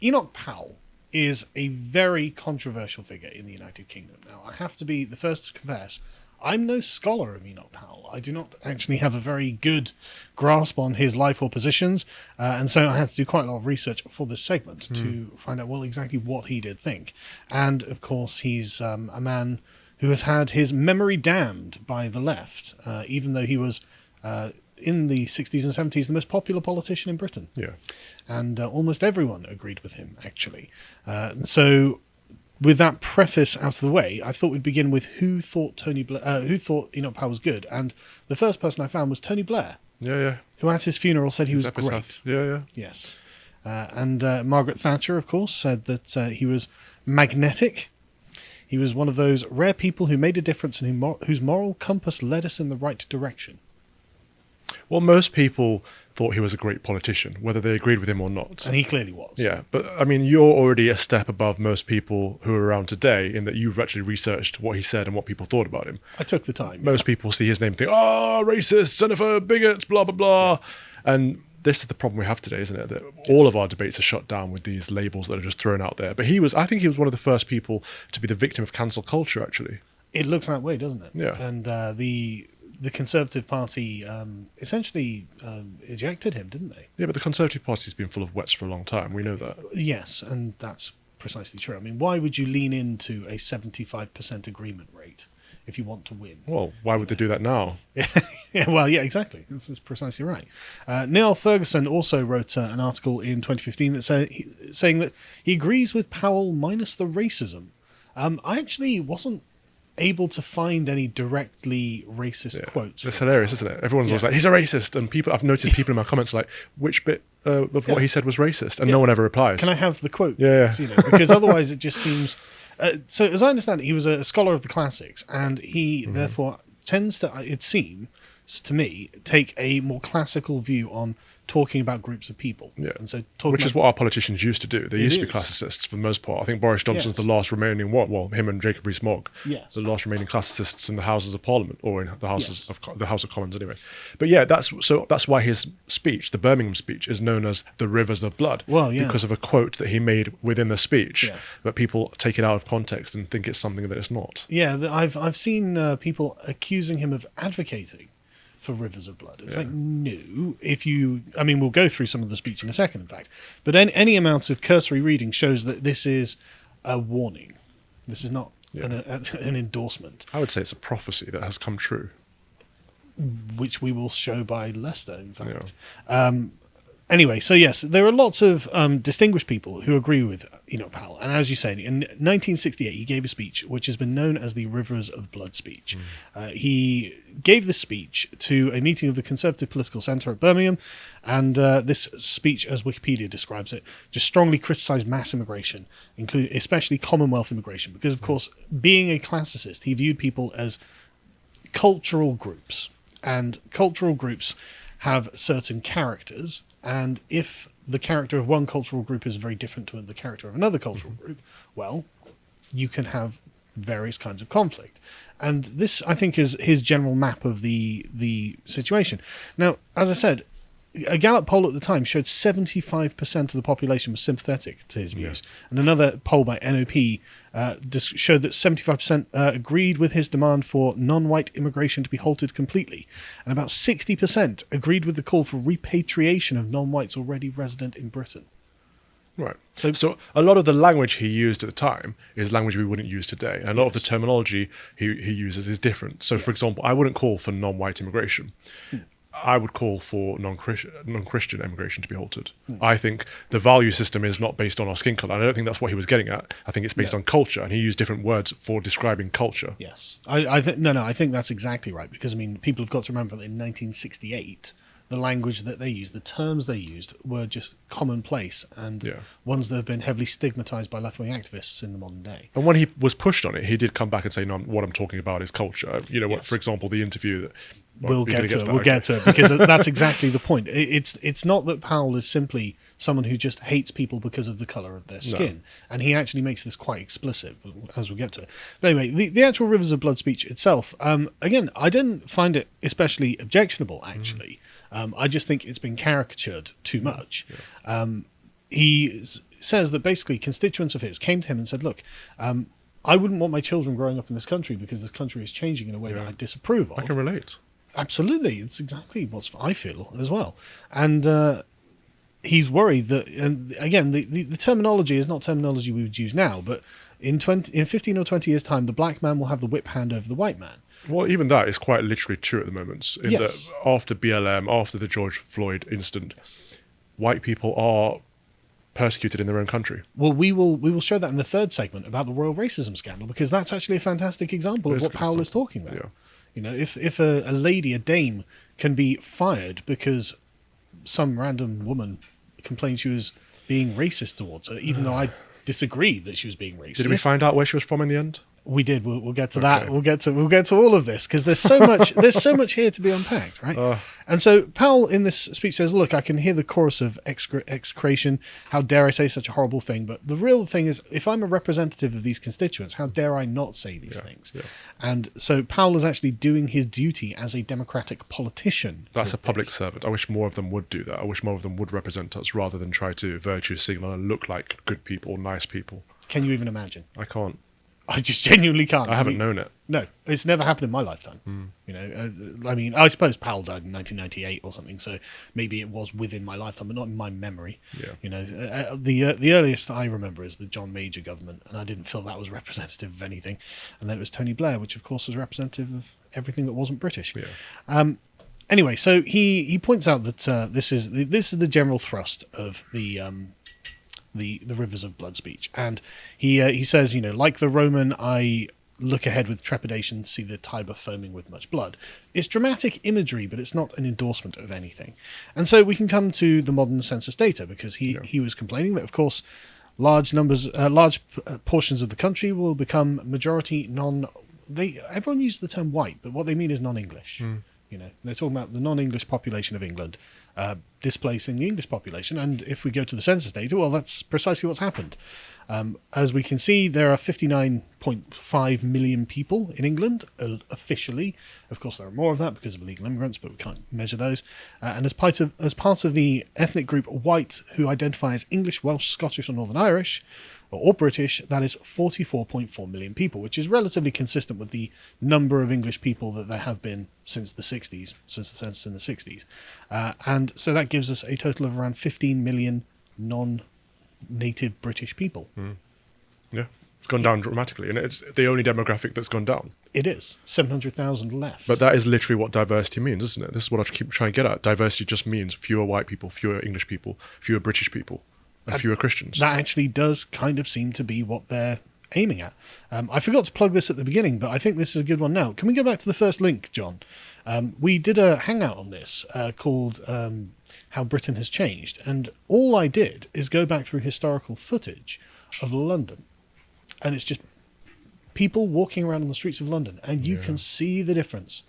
Enoch Powell is a very controversial figure in the United Kingdom. Now, I have to be the first to confess, I'm no scholar of Enoch Powell. I do not actually have a very good grasp on his life or positions, and so I had to do quite a lot of research for this segment to find out, well, exactly what he did think. And, of course, he's a man who has had his memory damned by the left, even though he was, in the 60s and 70s, the most popular politician in Britain. Yeah. And almost everyone agreed with him, actually. And so, with that preface out of the way, I thought we'd begin with who thought Enoch Powell was good. And the first person I found was Tony Blair. Yeah. Who at his funeral said he was great. Yeah. Yes. And Margaret Thatcher, of course, said that he was magnetic. He was one of those rare people who made a difference and whose moral compass led us in the right direction. Well, most people thought he was a great politician, whether they agreed with him or not. And he clearly was. Yeah, but I mean, you're already a step above most people who are around today in that you've actually researched what he said and what people thought about him. I took the time. Most people see his name and think, oh, racist, xenophobe, bigots, blah, blah, blah. Yeah. And this is the problem we have today, isn't it? That all of our debates are shut down with these labels that are just thrown out there. But I think he was one of the first people to be the victim of cancel culture, actually. It looks that way, doesn't it? Yeah. And the Conservative Party essentially ejected him, didn't they? Yeah, but the Conservative Party's been full of wets for a long time. We know that. Yes, and that's precisely true. I mean, why would you lean into a 75% agreement rate if you want to win? Well, why would they do that now? Yeah, exactly. That's precisely right. Neil Ferguson also wrote an article in 2015 that saying that he agrees with Powell minus the racism. I actually wasn't able to find any directly racist quotes. It's hilarious, isn't it? Everyone's always like, he's a racist. And I've noticed people in my comments are like, which bit of what he said was racist? And no one ever replies. Can I have the quote? Yeah. Because otherwise it just seems... so as I understand it, he was a scholar of the classics, and he therefore tends to, it seems to me, take a more classical view on talking about groups of people. Yeah. And so which is what our politicians used to do. They used to be classicists for the most part. I think Boris Johnson's the last remaining him and Jacob Rees-Mogg, the last remaining classicists in the Houses of Parliament, or in the Houses of the House of Commons anyway. But yeah, that's why his speech, the Birmingham speech, is known as the Rivers of Blood. Well, yeah. Because of a quote that he made within the speech. Yes. But people take it out of context and think it's something that it's not. Yeah, I've seen people accusing him of advocating for Rivers of Blood. It's like, no, we'll go through some of the speech in a second, in fact, but any amount of cursory reading shows that this is a warning. This is not an endorsement. I would say it's a prophecy that has come true. Which we will show by Leicester, in fact. Yeah. Anyway, so yes, there are lots of distinguished people who agree with Enoch Powell. And as you said, in 1968, he gave a speech which has been known as the Rivers of Blood speech. He gave this speech to a meeting of the Conservative Political Centre at Birmingham. And this speech, as Wikipedia describes it, just strongly criticised mass immigration, especially Commonwealth immigration. Because, of course, being a classicist, he viewed people as cultural groups. And cultural groups have certain characters. And if the character of one cultural group is very different to the character of another cultural group, well, you can have various kinds of conflict. And this, I think, is his general map of the situation. Now, as I said, a Gallup poll at the time showed 75% of the population was sympathetic to his views. And another poll by NOP showed that 75% agreed with his demand for non-white immigration to be halted completely. And about 60% agreed with the call for repatriation of non-whites already resident in Britain. Right. So a lot of the language he used at the time is language we wouldn't use today. And a lot of the terminology he uses is different. So, for example, I wouldn't call for non-white immigration. I would call for non-Christian immigration to be halted. I think the value system is not based on our skin colour. I don't think that's what he was getting at. I think it's based on culture, and he used different words for describing culture. Yes. I think that's exactly right, because, I mean, people have got to remember that in 1968, the language that they used, the terms they used, were just commonplace and ones that have been heavily stigmatised by left-wing activists in the modern day. And when he was pushed on it, he did come back and say, no, what I'm talking about is culture. What, for example, the interview that... We'll get to it, because that's exactly the point. It's not that Powell is simply someone who just hates people because of the colour of their skin. And he actually makes this quite explicit, as we'll get to. But anyway, the actual Rivers of Blood speech itself, again, I didn't find it especially objectionable, actually. I just think it's been caricatured too much. He says that basically constituents of his came to him and said, look, I wouldn't want my children growing up in this country because this country is changing in a way that I disapprove of. I can relate. Absolutely. It's exactly what I feel as well. And he's worried that, and again, the terminology is not terminology we would use now, but in 15 or 20 years' time, the black man will have the whip hand over the white man. Well, even that is quite literally true at the moment. Yes. After BLM, after the George Floyd incident, white people are persecuted in their own country. Well, we will show that in the third segment about the royal racism scandal, because that's actually a fantastic example of what Powell is talking about. Yeah. You know, if a lady, a dame, can be fired because some random woman complained she was being racist towards her, even though I disagreed that she was being racist. Did we find out where she was from in the end? We did. We'll get to that. We'll get to all of this, because there's so much. There's so much here to be unpacked, right? And so Powell in this speech says, "Look, I can hear the chorus of execration. How dare I say such a horrible thing? But the real thing is, if I'm a representative of these constituents, how dare I not say these things?" Yeah. And so Powell is actually doing his duty as a democratic politician. That's a public servant. I wish more of them would do that. I wish more of them would represent us rather than try to virtue signal and look like good people, nice people. Can you even imagine? I can't. I just genuinely can't. I haven't known it. No, it's never happened in my lifetime. You know, I mean, I suppose Powell died in 1998 or something, so maybe it was within my lifetime, but not in my memory. Yeah. You know, the earliest I remember is the John Major government, and I didn't feel that was representative of anything. And then it was Tony Blair, which of course was representative of everything that wasn't British. Yeah. Anyway, so he points out that this is the general thrust of the Rivers of Blood speech, and he says, you know, like the Roman, I look ahead with trepidation, see the Tiber foaming with much blood. It's dramatic imagery, but it's not an endorsement of anything. And so we can come to the modern census data, because he was complaining that, of course, large portions of the country will become majority everyone uses the term white, but what they mean is non-English. You know, they're talking about the non-English population of England displacing the English population. And if we go to the census data, well, that's precisely what's happened. As we can see, there are 59.5 million people in England officially. Of course, there are more of that because of illegal immigrants, but we can't measure those. And as part of the ethnic group white, who identify as English, Welsh, Scottish, or Northern Irish, or British, that is 44.4 million people, which is relatively consistent with the number of English people that there have been since the 60s, since the census in the 60s. And so that gives us a total of around 15 million non-native British people. Yeah, it's gone down dramatically, and it's the only demographic that's gone down. It is. 700,000 left. But that is literally what diversity means, isn't it? This is what I keep trying to get at. Diversity just means fewer white people, fewer English people, fewer British people, and fewer Christians. That actually does kind of seem to be what they're aiming at. I forgot to plug this at the beginning, but I think this is a good one now. Can we go back to the first link, John? We did a hangout on this called How Britain Has Changed, and all I did is go back through historical footage of London, and it's just people walking around on the streets of London, and you can see the difference.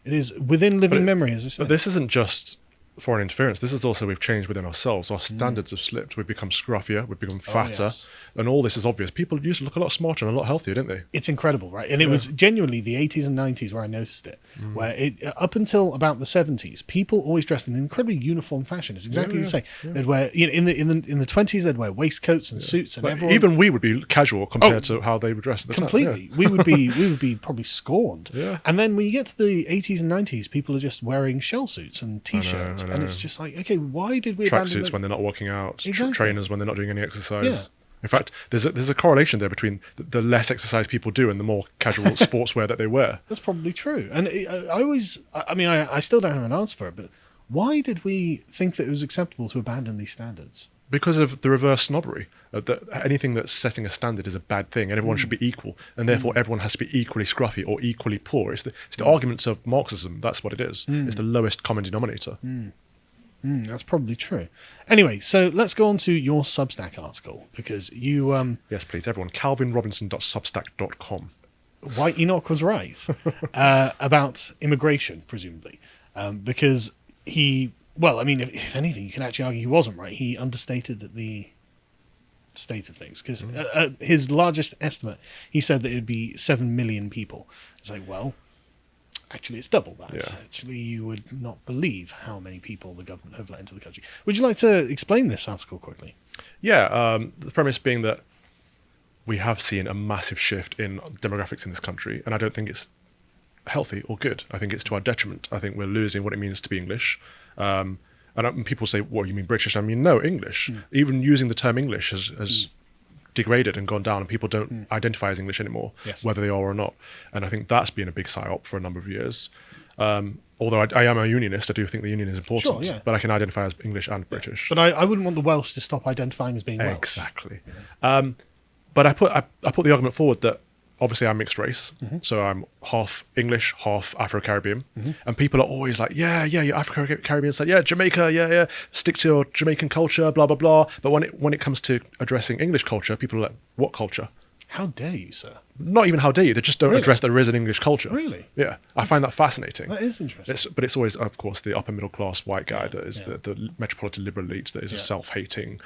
It is within living memory, as I said. But this isn't just foreign interference. This is also we've changed within ourselves. Our standards have slipped. We've become scruffier. We've become fatter. And all this is obvious. People used to look a lot smarter and a lot healthier, didn't they? It's incredible, right? And it was genuinely the 80s and 90s where I noticed it, where up until about the 70s, people always dressed in an incredibly uniform fashion. It's exactly the same. They'd wear, you know, in the 20s, they'd wear waistcoats and suits, and everyone, even we would be casual compared to how they were dressed at the completely. time. we would be probably scorned. And then when you get to the 80s and 90s, people are just wearing shell suits and t-shirts, and it's just like, okay, why did we abandon tracksuits when they're not working out, trainers when they're not doing any exercise? In fact, there's a correlation there between the less exercise people do and the more casual sportswear that they wear. That's probably true. And I still don't have an answer for it, but why did we think that it was acceptable to abandon these standards? Because of the reverse snobbery. That anything that's setting a standard is a bad thing, and everyone should be equal, and therefore everyone has to be equally scruffy or equally poor. It's the arguments of Marxism. That's what it is. It's the lowest common denominator. That's probably true. Anyway, so let's go on to your Substack article, because you... yes, please, everyone. calvinrobinson.substack.com. White Enoch was right about immigration, presumably, because he... Well, I mean, if anything, you can actually argue he wasn't right. He understated the state of things, because his largest estimate, he said that it would be 7 million people. It's like, well... Actually, it's double that. Yeah. Actually, you would not believe how many people the government have let into the country. Would you like to explain this article quickly? Yeah, the premise being that we have seen a massive shift in demographics in this country, and I don't think it's healthy or good. I think it's to our detriment. I think we're losing what it means to be English. And people say, "What, you mean British?" I mean, no, English. Even using the term English has degraded and gone down, and people don't identify as English anymore, Yes. whether they are or not. And I think that's been a big psyop for a number of years. Although I am a unionist, I do think the union is important, Sure, yeah. but I can identify as English and British. But I wouldn't want the Welsh to stop identifying as being Welsh. Exactly. But I put the argument forward that obviously I'm mixed race, so I'm half English, half Afro-Caribbean, and people are always like, yeah, you're Afro-Caribbean, so yeah, Jamaica, yeah, stick to your Jamaican culture, blah blah blah. But when it comes to addressing English culture, people are like, what culture? How dare you, sir? Not even how dare you? They just don't Really? address that there is an English culture. Really? Yeah, I find that fascinating. That is interesting. But it's always, of course, the upper middle class white guy that is the metropolitan liberal elite that is a self-hating.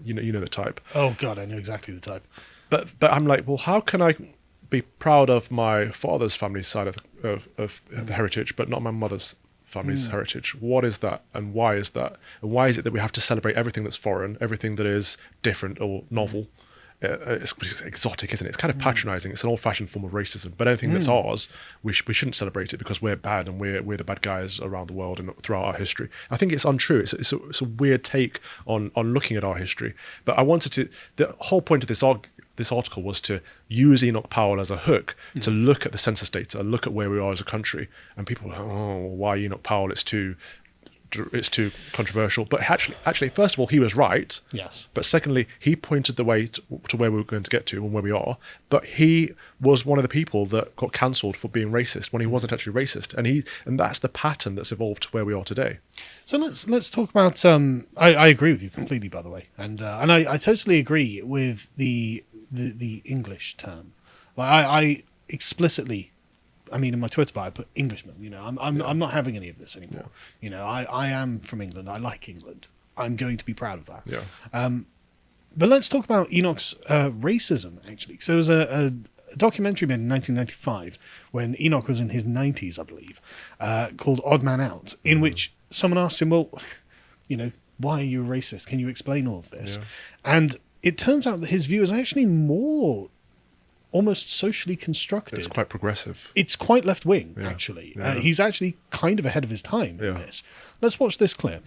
You know the type. Oh God, I know exactly the type. But I'm like, well, how can I be proud of my father's family side of the heritage, but not my mother's family's heritage? What is that, and why is that? And why is it that we have to celebrate everything that's foreign, everything that is different or novel? It's exotic, isn't it? It's kind of patronizing. It's an old-fashioned form of racism. But anything that's ours, we shouldn't celebrate it because we're bad and we're the bad guys around the world and throughout our history. I think it's untrue. It's a weird take on looking at our history. But I wanted to. The whole point of this article was to use Enoch Powell as a hook to look at the census data, look at where we are as a country, and people are like, oh, why Enoch Powell? It's too controversial. But actually, first of all, he was right. Yes. But secondly, he pointed the way to where we were going to get to and where we are. But he was one of the people that got cancelled for being racist when he wasn't actually racist, and that's the pattern that's evolved to where we are today. So let's talk about. I agree with you completely, by the way, and I totally agree with the English term. Like I explicitly. I mean, in my Twitter bio, I put Englishman. You know, I'm not having any of this anymore. Yeah. You know, I am from England. I like England. I'm going to be proud of that. Yeah. But let's talk about Enoch's racism, actually. So there was a documentary made in 1995 when Enoch was in his 90s, I believe, called Odd Man Out, in which someone asked him, well, you know, why are you a racist? Can you explain all of this? Yeah. And it turns out that his view is actually more almost socially constructed. It's quite progressive. It's quite left-wing, actually. Yeah. He's actually kind of ahead of his time in this. Let's watch this clip.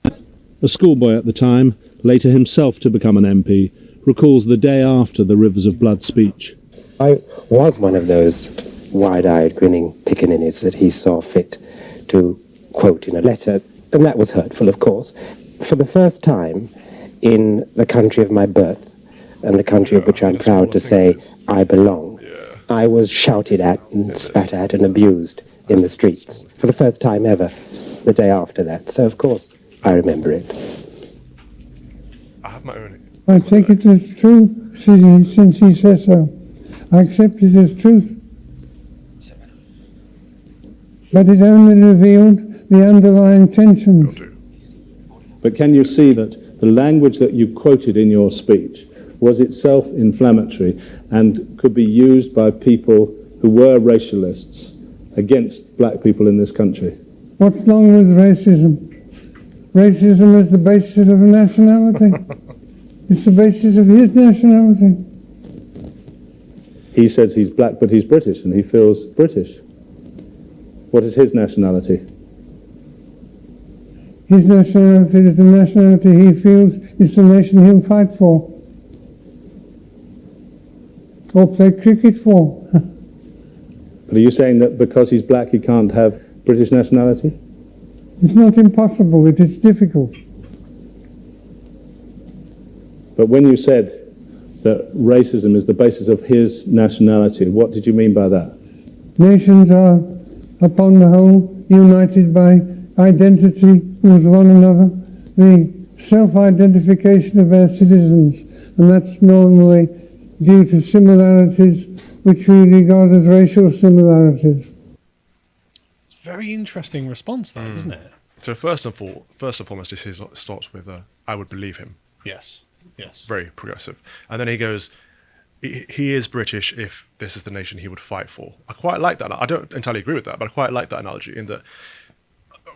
A schoolboy at the time, later himself to become an MP, recalls the day after the Rivers of Blood speech. I was one of those wide-eyed, grinning pickaninnies that he saw fit to quote in a letter, and that was hurtful, of course. For the first time in the country of my birth, and the country of which I'm proud to say I belong, I was shouted at and spat at and abused in the streets for the first time ever the day after that. So, of course, I remember it. I have my own. I take it as true since he says so. I accept it as truth. But it only revealed the underlying tensions. But can you see that the language that you quoted in your speech was itself inflammatory and could be used by people who were racialists against black people in this country? What's wrong with racism? Racism is the basis of nationality. It's the basis of his nationality. He says he's black, but he's British, and he feels British. What is his nationality? His nationality is the nationality he feels is the nation he'll fight for. Or play cricket for. But are you saying that because he's black he can't have British nationality? It's not impossible, it is difficult. But when you said that racism is the basis of his nationality, what did you mean by that? Nations are, upon the whole, united by identity with one another, the self-identification of our citizens, and that's normally due to similarities which we regard as racial similarities. It's a very interesting response, that, isn't it? So first and foremost, it starts with I would believe him. Yes. Very progressive. And then he goes, he is British if this is the nation he would fight for. I quite like that. I don't entirely agree with that, but I quite like that analogy in that,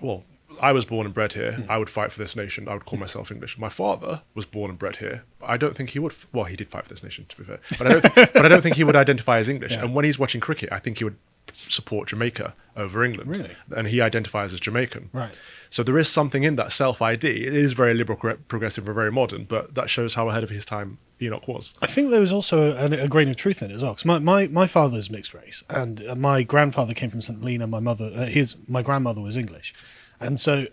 well, I was born and bred here. I would fight for this nation. I would call myself English. My father was born and bred here. But I don't think he would. Well, he did fight for this nation, to be fair. But I don't think he would identify as English. And when he's watching cricket, I think he would support Jamaica over England. Really? And he identifies as Jamaican. Right. So there is something in that self-ID. It is very liberal, progressive, and very modern, but that shows how ahead of his time Enoch was. I think there was also a grain of truth in it as well. Because my father's mixed race, and my grandfather came from St. Helena. My grandmother was English. And so,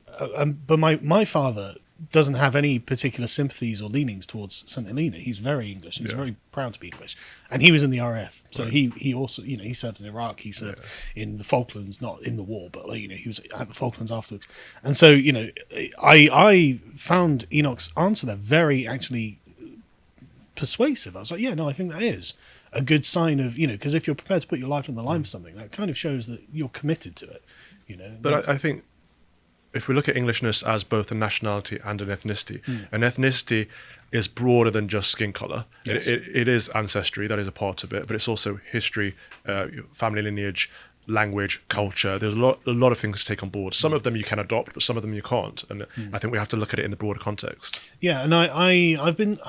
but my father doesn't have any particular sympathies or leanings towards St. Helena. He's very English and he's very proud to be English. And he was in the RAF. So he also, he served in Iraq. He served in the Falklands, not in the war, but he was at the Falklands afterwards. And so, I found Enoch's answer there very actually persuasive. I was like, yeah, no, I think that is a good sign of, because if you're prepared to put your life on the line for something, that kind of shows that you're committed to it. But I think if we look at Englishness as both a nationality and an ethnicity, an ethnicity is broader than just skin color. Yes. It is ancestry, that is a part of it, but it's also history, family lineage, language, culture. There's a lot of things to take on board. Some of them you can adopt, but some of them you can't. And I think we have to look at it in the broader context. Yeah, and I've been,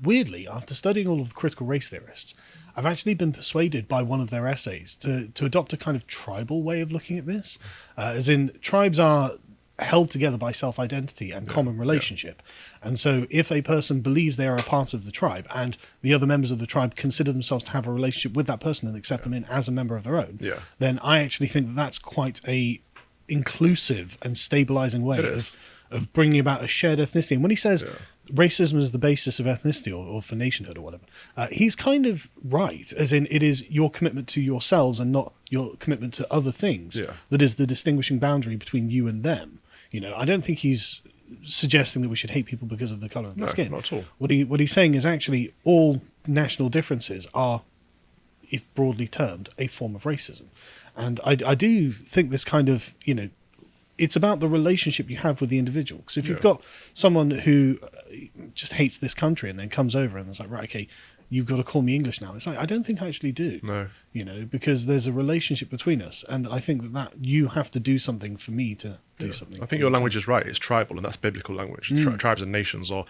weirdly, after studying all of the critical race theorists, I've actually been persuaded by one of their essays to adopt a kind of tribal way of looking at this, as in tribes are held together by self-identity and common relationship. And so if a person believes they are a part of the tribe and the other members of the tribe consider themselves to have a relationship with that person and accept them in as a member of their own, then I actually think that that's quite a inclusive and stabilizing way of bringing about a shared ethnicity. And when he says racism is the basis of ethnicity or for nationhood or whatever, he's kind of right, as in it is your commitment to yourselves and not your commitment to other things that is the distinguishing boundary between you and them. I don't think he's suggesting that we should hate people because of the colour of their skin. Not at all. What he's saying is actually all national differences are, if broadly termed, a form of racism. And I do think this kind of, it's about the relationship you have with the individual. Because if you've got someone who just hates this country and then comes over and it's like, right, okay, you've got to call me English now. It's like, I don't think I actually do. No. Because there's a relationship between us. And I think that you have to do something for me to do something. I think your language is right. It's tribal, and that's biblical language. Tribes and nations are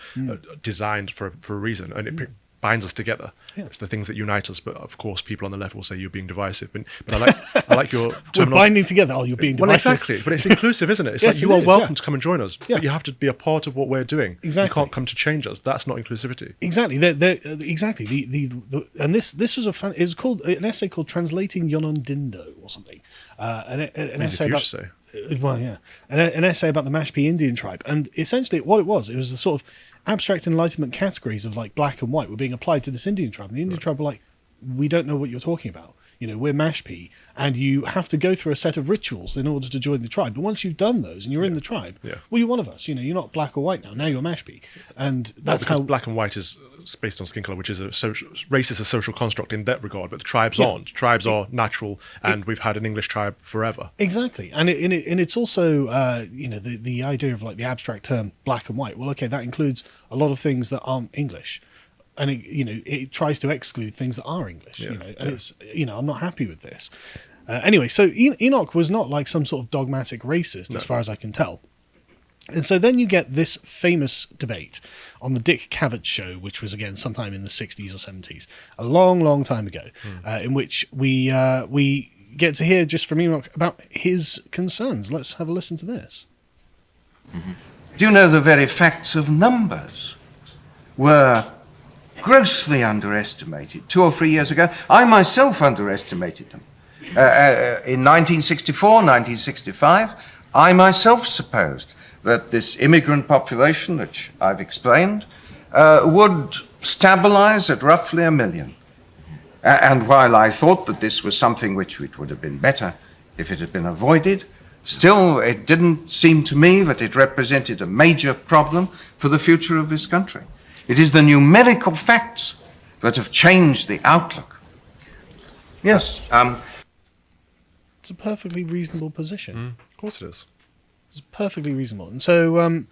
designed for a reason, and it binds us together. Yeah. It's the things that unite us. But of course, people on the left will say you're being divisive. But I like your terminology. We're binding together. Oh, you're being divisive. Well, exactly. But it's inclusive, isn't it? It's like you are welcome to come and join us. But you have to be a part of what we're doing. Exactly. You can't come to change us. That's not inclusivity. Exactly. Exactly. And this was it was called an essay called "Translating Yonondindo" or something. An essay about. Well, yeah, an essay about the Mashpee Indian tribe, and essentially what it was the sort of abstract Enlightenment categories of like black and white were being applied to this Indian tribe. And the Indian tribe were like, we don't know what you're talking about. We're Mashpee, and you have to go through a set of rituals in order to join the tribe. But once you've done those and you're in the tribe, well, you're one of us. You're not black or white now. Now you're Mashpee, and that's how black and white is based on skin color, which is race is a social construct in that regard. But the tribes aren't. Tribes are natural, and we've had an English tribe forever. Exactly, and it's also the idea of like the abstract term black and white. Well, okay, that includes a lot of things that aren't English. And it tries to exclude things that are English, and it's I'm not happy with this. Anyway, so Enoch was not like some sort of dogmatic racist, as far as I can tell. And so then you get this famous debate on the Dick Cavett show, which was again sometime in the 60s or 70s, a long, long time ago, in which we get to hear just from Enoch about his concerns. Let's have a listen to this. Mm-hmm. Do you know the very facts of numbers were grossly underestimated 2 or 3 years ago? I myself underestimated them. In 1964, 1965, I myself supposed that this immigrant population, which I've explained, would stabilize at roughly 1 million. And while I thought that this was something which would have been better if it had been avoided, still it didn't seem to me that it represented a major problem for the future of this country. It is the numerical facts that have changed the outlook. Yes. It's a perfectly reasonable position. Of course it is. It's perfectly reasonable. And so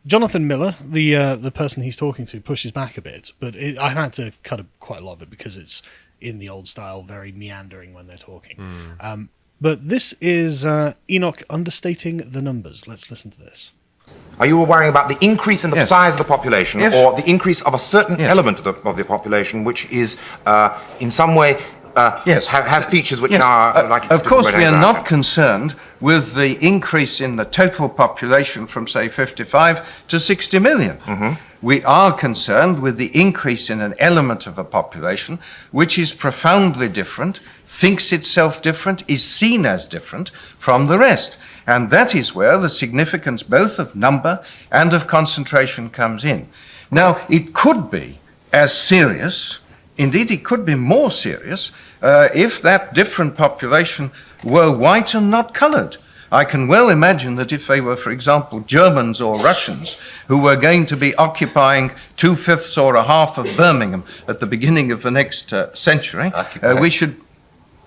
Jonathan Miller, the person he's talking to, pushes back a bit, but I had to cut quite a lot of it because it's in the old style, very meandering when they're talking. But this is Enoch understating the numbers. Let's listen to this. Are you worrying about the increase in the size of the population, or the increase of a certain element of the population, which is in some way have features which are like? Of course, we are not concerned with the increase in the total population from, say, 55 to 60 million. We are concerned with the increase in an element of a population which is profoundly different, thinks itself different, is seen as different from the rest. And that is where the significance both of number and of concentration comes in. Now, it could be as serious, indeed it could be more serious, if that different population were white and not coloured. I can well imagine that if they were, for example, Germans or Russians who were going to be occupying 2/5 or a half of Birmingham at the beginning of the next century, we should...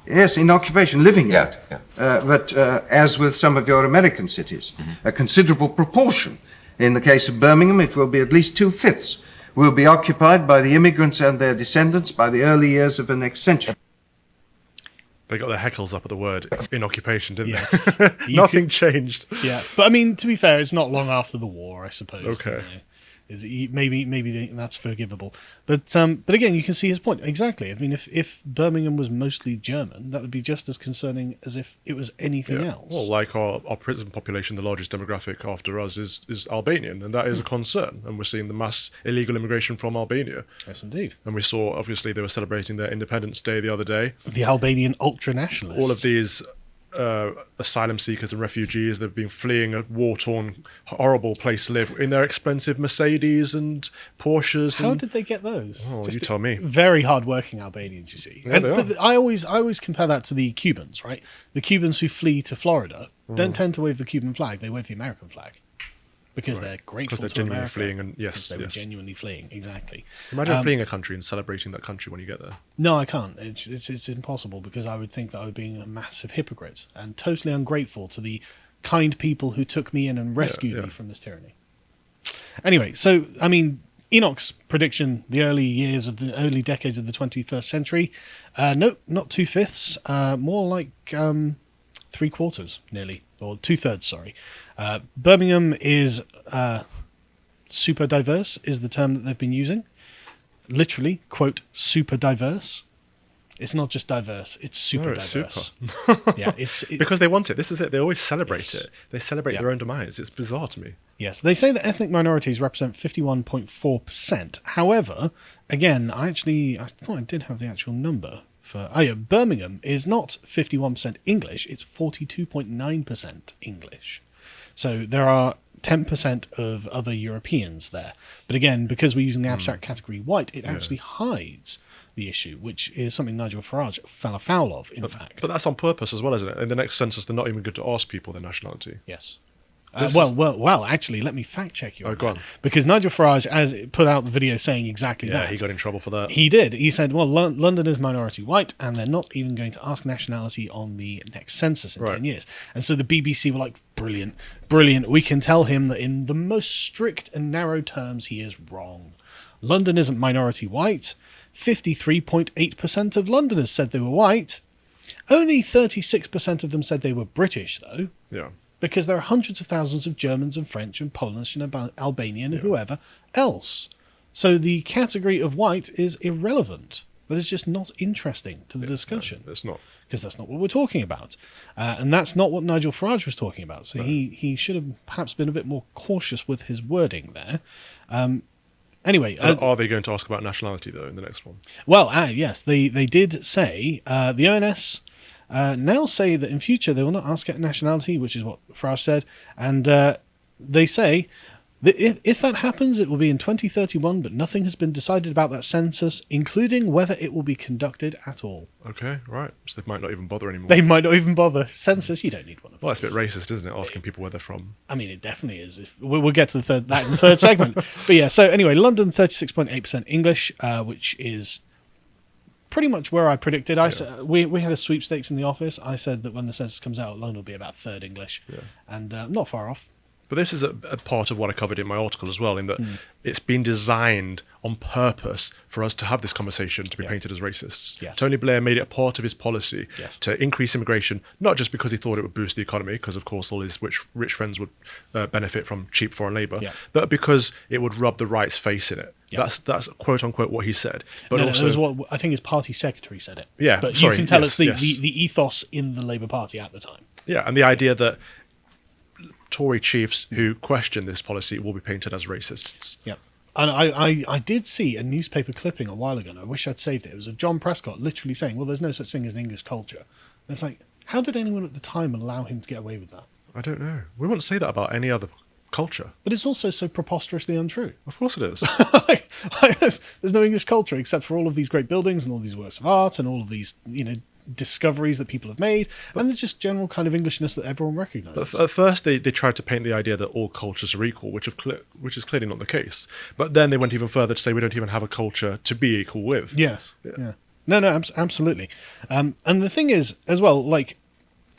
Yes, in occupation, living in it. But as with some of your American cities, a considerable proportion. In the case of Birmingham, it will be at least 2/5 will be occupied by the immigrants and their descendants by the early years of the next century. They got their heckles up at the word in occupation, didn't Yes. they? Nothing changed. Yeah, but I mean, to be fair, it's not long after the war, I suppose. Okay. Maybe that's forgivable, but again, you can see his point exactly. I mean, if Birmingham was mostly German, that would be just as concerning as if it was anything else. Well, like our prison population, the largest demographic after us is Albanian, and that is a concern. And we're seeing the mass illegal immigration from Albania. Yes, indeed. And we saw, obviously, they were celebrating their Independence Day the other day. The Albanian ultra-nationalists. All of these asylum seekers and refugees, they've been fleeing a war-torn, horrible place to live in their expensive Mercedes and Porsches. How did they get those? Oh, you tell me. Very hard-working Albanians, you see. Yeah, But I always compare that to the Cubans, right? The Cubans who flee to Florida don't tend to wave the Cuban flag; they wave the American flag because they're grateful they're to genuinely America. fleeing, and They were genuinely fleeing, exactly. Imagine fleeing a country and celebrating that country when you get there. No, I can't. It's impossible because I would think that I would be a massive hypocrite and totally ungrateful to the kind people who took me in and rescued me from this tyranny. Anyway, so I mean, Enoch's prediction: the early decades of the 21st century. No, not 2/5, more like 3/4, nearly, or 2/3. Sorry. Birmingham is super diverse, is the term that they've been using. Literally, quote, super diverse. It's not just diverse, it's super diverse. Super. Yeah, because they want it. This is it. They always celebrate it. They celebrate their own demise. It's bizarre to me. Yes, they say that ethnic minorities represent 51.4%. However, again, I thought I did have the actual number. Birmingham is not 51% English, it's 42.9% English. So there are 10% of other Europeans there. But again, because we're using the abstract category white, it actually hides the issue, which is something Nigel Farage fell afoul of, in fact. But that's on purpose as well, isn't it? In the next census, they're not even going to ask people their nationality. Yes. Well, actually, let me fact check you on go that. on. Because Nigel Farage has put out the video saying exactly that. Yeah, he got in trouble for that. He did. He said, well, London is minority white, and they're not even going to ask nationality on the next census in 10 years. And so the BBC were like, brilliant. We can tell him that in the most strict and narrow terms, he is wrong. London isn't minority white. 53.8% of Londoners said they were white. Only 36% of them said they were British, though. Yeah. Because there are hundreds of thousands of Germans and French and Polish and Albanian and whoever else. So the category of white is irrelevant. That is just not interesting to the discussion. No, it's not. Because that's not what we're talking about. And that's not what Nigel Farage was talking about. So he should have perhaps been a bit more cautious with his wording there. Anyway. Are they going to ask about nationality, though, in the next one? Well, yes, they did say the ONS... now say that in future they will not ask at nationality, which is what Farage said, and they say that if that happens, it will be in 2031, but nothing has been decided about that census, including whether it will be conducted at all. Okay, right. So they might not even bother anymore. They might not even bother. Census, you don't need one of those. Well, that's a bit racist, isn't it? Asking people where they're from. I mean, it definitely is. We'll get to that in the third segment. But yeah, so anyway, London 36.8% English, which is pretty much where I predicted. We had a sweepstakes in the office. I said that when the census comes out, London will be about third English, and not far off. But this is a part of what I covered in my article as well, in that it's been designed on purpose for us to have this conversation to be painted as racists. Yes. Tony Blair made it a part of his policy Yes. to increase immigration, not just because he thought it would boost the economy, because of course all his rich friends would benefit from cheap foreign labour, but because it would rub the right's face in it. Yeah. That's quote unquote what he said. But No, also, it was what I think his party secretary said it. Yeah, but sorry, you can tell yes, it's yes. the ethos in the Labour Party at the time. yeah, and the idea that Tory chiefs who question this policy will be painted as racists. Yep. And I did see a newspaper clipping a while ago, and I wish I'd saved it. It was of John Prescott literally saying, well, there's no such thing as an English culture. And it's like, how did anyone at the time allow him to get away with that? I don't know. We wouldn't say that about any other culture. But it's also so preposterously untrue. Of course it is. There's no English culture except for all of these great buildings and all these works of art and all of these, discoveries that people have made, and there's just general kind of Englishness that everyone recognises. But at first, they tried to paint the idea that all cultures are equal, which is clearly not the case. But then they went even further to say we don't even have a culture to be equal with. Yes. Yeah. No, absolutely. And the thing is, as well, like,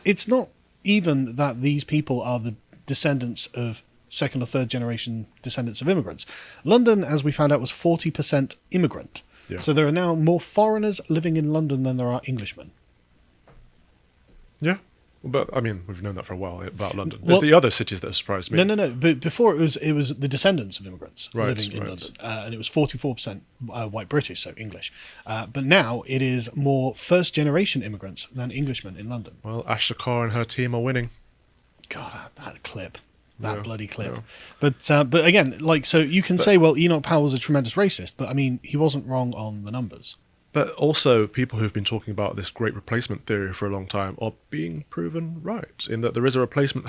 it's not even that these people are the descendants of second or third generation descendants of immigrants. London, as we found out, was 40% immigrant. Yeah. So there are now more foreigners living in London than there are Englishmen. Yeah. But, I mean, we've known that for a while about London. Well, It's the other cities that surprised me. No. But before it was the descendants of immigrants living in right. London, and it was 44% white British, so English. But now it is more first generation immigrants than Englishmen in London. Well, Ashley Carr and her team are winning. God, that clip. That Yeah, bloody clip. yeah. But again, like, so you can say, well, Enoch Powell was a tremendous racist, but I mean, he wasn't wrong on the numbers. But also, people who've been talking about this great replacement theory for a long time are being proven right, in that there is a replacement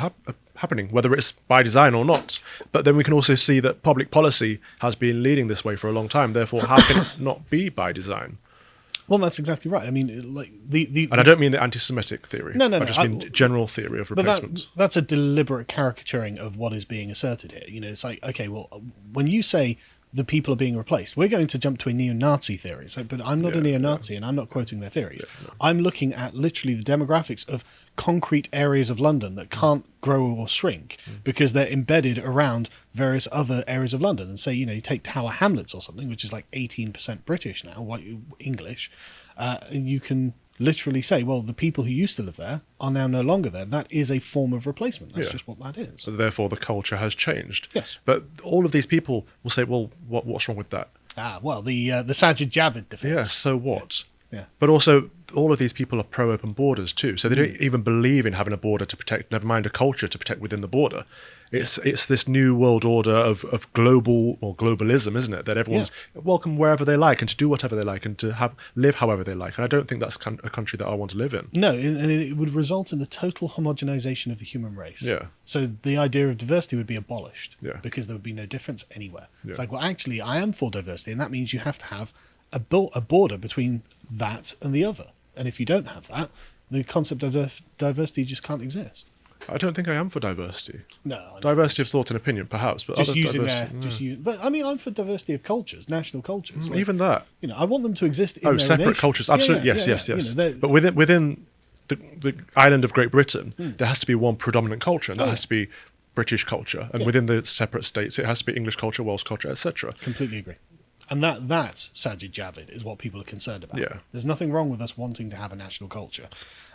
happening, whether it's by design or not. But then we can also see that public policy has been leading this way for a long time. Therefore, how can it not be by design? Well, that's exactly right. I mean, like And I don't mean the anti-Semitic theory. No. I just mean general theory of But replacements. that's a deliberate caricaturing of what is being asserted here. It's like, okay, well, when you say the people are being replaced, we're going to jump to a neo-Nazi theory. It's like, but I'm not a neo-Nazi, and I'm not quoting their theories. I'm looking at literally the demographics of concrete areas of London that can't grow or shrink because they're embedded around various other areas of London. And say, you take Tower Hamlets or something, which is like 18% British now, white English, and you can literally say, well, the people who used to live there are now no longer there. That is a form of replacement. That's just what that is. So therefore, the culture has changed. Yes. But all of these people will say, well, what's wrong with that? Well, the Sajid Javid defense. Yeah, so what? Yeah. But also, all of these people are pro-open borders too. So they don't even believe in having a border to protect, never mind a culture to protect within the border. It's this new world order of global or globalism, isn't it? That everyone's welcome wherever they like and to do whatever they like and to live however they like. And I don't think that's a country that I want to live in. No, and it would result in the total homogenization of the human race. Yeah. So the idea of diversity would be abolished. Yeah. Because there would be no difference anywhere. It's Yeah. like, well, actually, I am for diversity, and that means you have to have a border between that and the other. And if you don't have that, the concept of diversity just can't exist. I don't think I am for diversity. No. Diversity of thought and opinion, perhaps, but Just other using diversity, but I mean, I'm for diversity of cultures, national cultures. Like, even that. I want them to exist in their Separate nation. cultures. Yeah, Absolutely. yeah, Yes. yeah. But within the island of Great Britain, there has to be one predominant culture, and that has to be British culture. And within the separate states, it has to be English culture, Welsh culture, etc. Completely agree. And that's Sajid Javid is what people are concerned about. Yeah. There's nothing wrong with us wanting to have a national culture.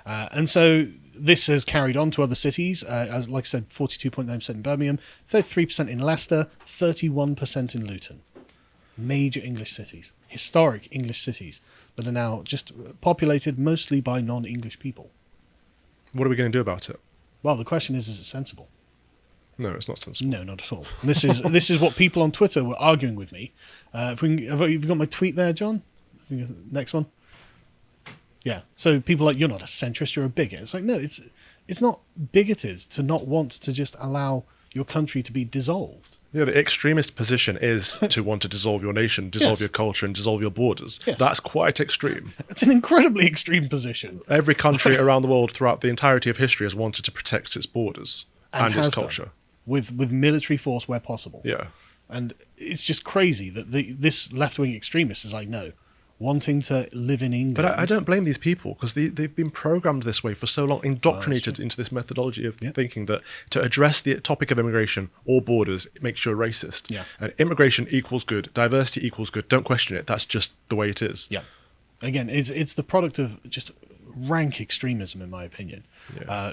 And so this has carried on to other cities. As like I said, 42.9% in Birmingham, 33% in Leicester, 31% in Luton. Major English cities, historic English cities that are now just populated mostly by non-English people. What are we going to do about it? Well, the question is it sensible? No, it's not sensible. No, not at all. This is what people on Twitter were arguing with me. Have you got my tweet there, John? Next one. Yeah. So people are like, you're not a centrist, you're a bigot. It's like, no, it's not bigoted to not want to just allow your country to be dissolved. Yeah, the extremist position is to want to dissolve your nation, dissolve your culture, and dissolve your borders. Yes. That's quite extreme. It's an incredibly extreme position. Every country around the world throughout the entirety of history has wanted to protect its borders and its has done, culture. with military force where possible. Yeah. And it's just crazy that this left-wing extremist is like, no, wanting to live in England. But I don't blame these people, because they've been programmed this way for so long, indoctrinated into this methodology of thinking that to address the topic of immigration or borders, it makes you a racist. Yeah. And immigration equals good, diversity equals good. Don't question it. That's just the way it is. Yeah. Again, it's the product of just rank extremism, in my opinion. Yeah.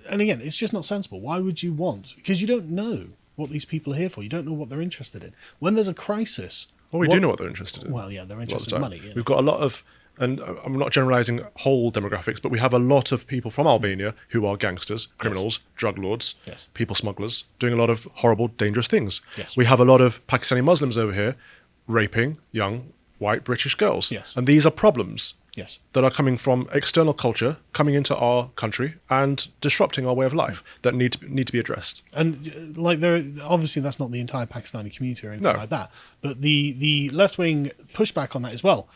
And again, it's just not sensible. Why would you want? Because you don't know what these people are here for. You don't know what they're interested in. When there's a crisis... Well, we do know what they're interested in. Well, yeah, they're interested in money. We've got a lot of, and I'm not generalizing whole demographics, but we have a lot of people from Albania who are gangsters, criminals, drug lords, people smugglers, doing a lot of horrible, dangerous things. Yes. We have a lot of Pakistani Muslims over here raping young, white British girls. Yes. And these are problems Yes. that are coming from external culture, coming into our country and disrupting our way of life that need to be addressed. And obviously that's not the entire Pakistani community or anything No. like that. But the left wing pushback on that as well.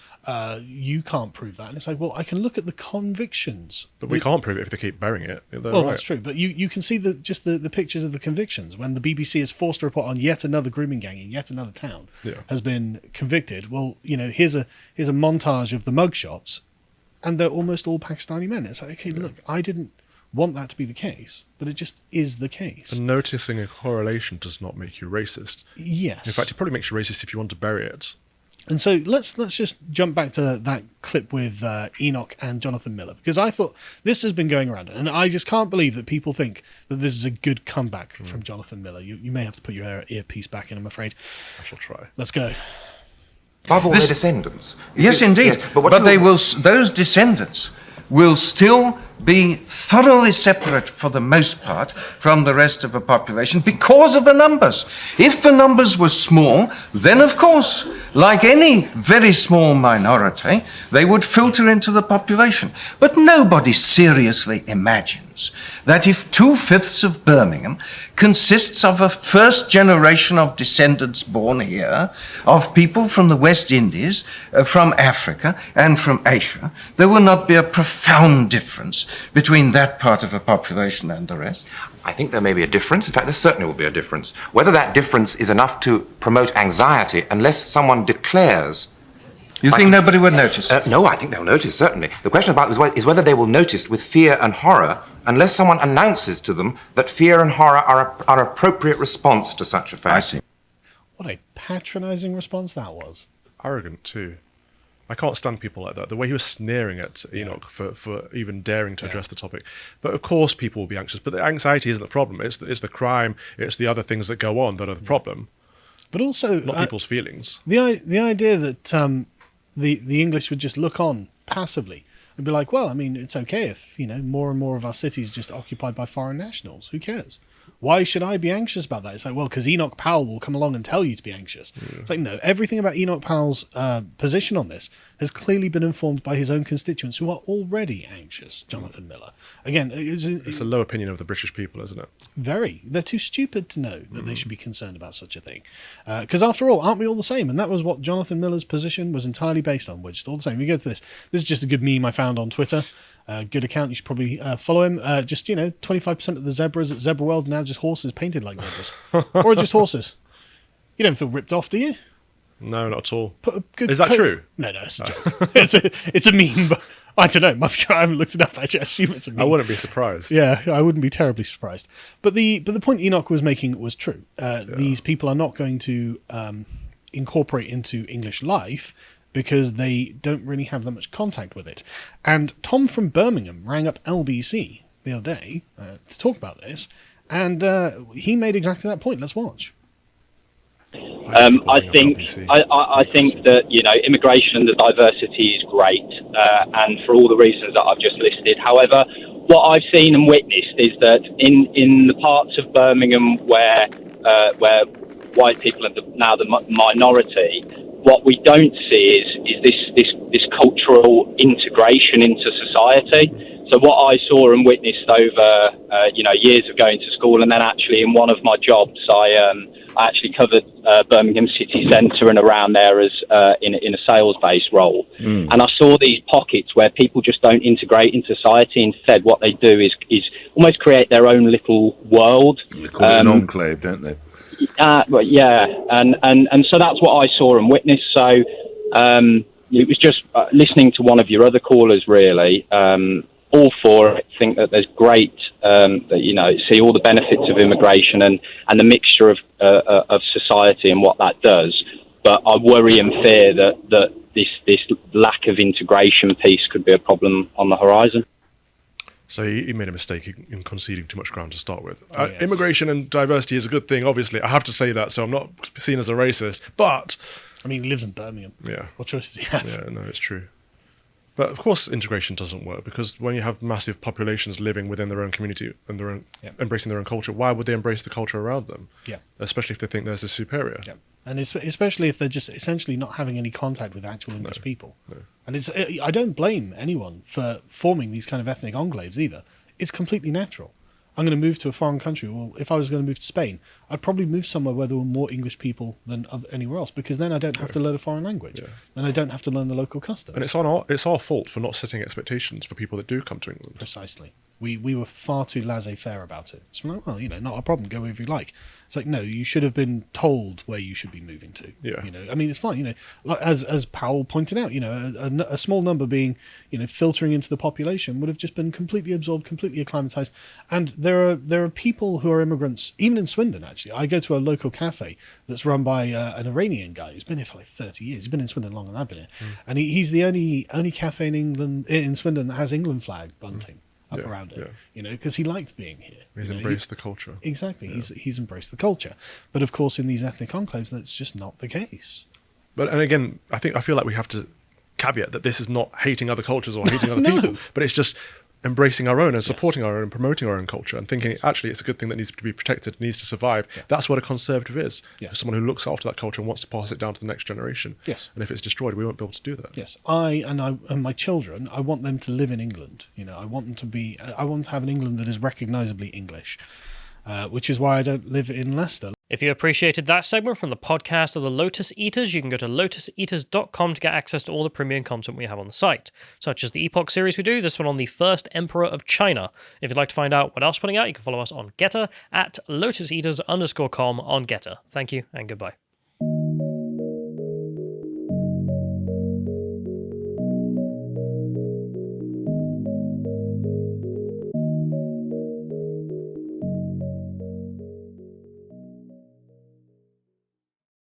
You can't prove that, and it's like, well, I can look at the convictions. But we can't prove it if they keep burying it. Well, that's true. But you can see the pictures of the convictions when the BBC is forced to report on yet another grooming gang in yet another town has been convicted. Well, here's a montage of the mugshots, and they're almost all Pakistani men. It's like, okay, look, I didn't want that to be the case, but it just is the case. And noticing a correlation does not make you racist. Yes. In fact, it probably makes you racist if you want to bury it. And so let's just jump back to that clip with Enoch and Jonathan Miller, because I thought this has been going around, and I just can't believe that people think that this is a good comeback from Jonathan Miller. You may have to put your earpiece back in, I'm afraid. I shall try. Let's go. Above all, their descendants. Yes, indeed. Yes, but those descendants will still be thoroughly separate, for the most part, from the rest of the population because of the numbers. If the numbers were small, then of course, like any very small minority, they would filter into the population. But nobody seriously imagines that if 2/5 of Birmingham consists of a first generation of descendants born here, of people from the West Indies, from Africa, and from Asia, there will not be a profound difference between that part of the population and the rest. I think there may be a difference. In fact, there certainly will be a difference. Whether that difference is enough to promote anxiety, unless someone declares... You think nobody would notice? No, I think they'll notice, certainly. The question about is whether they will notice with fear and horror, unless someone announces to them that fear and horror are an appropriate response to such a fact. I see. What a patronising response that was. Arrogant, too. I can't stand people like that. The way he was sneering at Enoch for even daring to address the topic. But of course people will be anxious. But the anxiety isn't the problem. It's the crime. It's the other things that go on that are the problem. But also... Not people's feelings. The idea that the English would just look on passively and be like, well, I mean, it's okay if, more and more of our cities are just occupied by foreign nationals. Who cares? Why should I be anxious about that? It's like, well, because Enoch Powell will come along and tell you to be anxious. It's like, no, everything about Enoch Powell's position on this has clearly been informed by his own constituents who are already anxious, Jonathan Miller. Again, it's a low opinion of the British people, isn't it? Very. They're too stupid to know that they should be concerned about such a thing. Because after all, aren't we all the same? And that was what Jonathan Miller's position was entirely based on. We're just all the same. We go to this. This is just a good meme I found on Twitter. Good account, you should probably follow him. 25% of the zebras at Zebra World are now just horses painted like zebras. Or just horses. You don't feel ripped off, do you? No, not at all. Is that true? No, it's a joke. it's a meme, but I don't know. I'm sure I haven't looked it up. I just assume it's a meme. I wouldn't be surprised. Yeah, I wouldn't be terribly surprised. But the point Enoch was making was true. These people are not going to incorporate into English life because they don't really have that much contact with it. And Tom from Birmingham rang up LBC the other day to talk about this, and he made exactly that point. Let's watch. I think that immigration and the diversity is great, and for all the reasons that I've just listed. However, what I've seen and witnessed is that in the parts of Birmingham where white people are now the minority, what we don't see is this cultural integration into society. So what I saw and witnessed over years of going to school, and then actually in one of my jobs, I actually covered Birmingham city centre and around there as in a sales-based role. And I saw these pockets where people just don't integrate into society. Instead, what they do is almost create their own little world. They call it an enclave, don't they? Well, yeah, and so that's what I saw and witnessed. So it was just listening to one of your other callers, really. All for it. Think that there's great, see all the benefits of immigration and the mixture of society and what that does. But I worry and fear that this lack of integration piece could be a problem on the horizon. So he made a mistake in conceding too much ground to start with. Yes. Immigration and diversity is a good thing, obviously. I have to say that, so I'm not seen as a racist. But I mean, he lives in Birmingham. Yeah. What choice does he have? Yeah, no, it's true. But of course, integration doesn't work, because when you have massive populations living within their own community and their own, embracing their own culture, why would they embrace the culture around them? Yeah. Especially if they think theirs is superior. Yeah. And especially if they're just essentially not having any contact with actual English people. No. And I don't blame anyone for forming these kind of ethnic enclaves either. It's completely natural. I'm going to move to a foreign country. Well, if I was going to move to Spain, I'd probably move somewhere where there were more English people than anywhere else, because then I don't have to learn a foreign language. Yeah. Then I don't have to learn the local customs. And it's our fault for not setting expectations for people that do come to England. Precisely. We were far too laissez-faire about it. It's like, well, not a problem. Go wherever you like. It's like, no, you should have been told where you should be moving to. Yeah. I mean, it's fine. Like as Powell pointed out, a small number being, filtering into the population would have just been completely absorbed, completely acclimatized. And there are people who are immigrants, even in Swindon. Actually, I go to a local cafe that's run by an Iranian guy who's been here for like 30 years. He's been in Swindon longer than I've been here, and he's the only cafe in Swindon that has England flag bunting up around it, because he liked being here. He's embraced the culture. Exactly. Yeah. He's embraced the culture. But of course, in these ethnic enclaves, that's just not the case. And again, I feel like we have to caveat that this is not hating other cultures or hating other people, but it's just embracing our own and supporting our own and promoting our own culture and thinking, actually, it's a good thing that needs to be protected, needs to survive. Yeah. That's what a conservative is. Yes. Someone who looks after that culture and wants to pass it down to the next generation. Yes. And if it's destroyed, we won't be able to do that. Yes. I and my children, I want them to live in England. I want them to be. I want to have an England that is recognisably English, which is why I don't live in Leicester. If you appreciated that segment from the podcast of the Lotus Eaters, you can go to lotuseaters.com to get access to all the premium content we have on the site, such as the Epoch series we do, this one on the first Emperor of China. If you'd like to find out what else we're putting out, you can follow us on Getter at lotuseaters_com on Getter. Thank you and goodbye.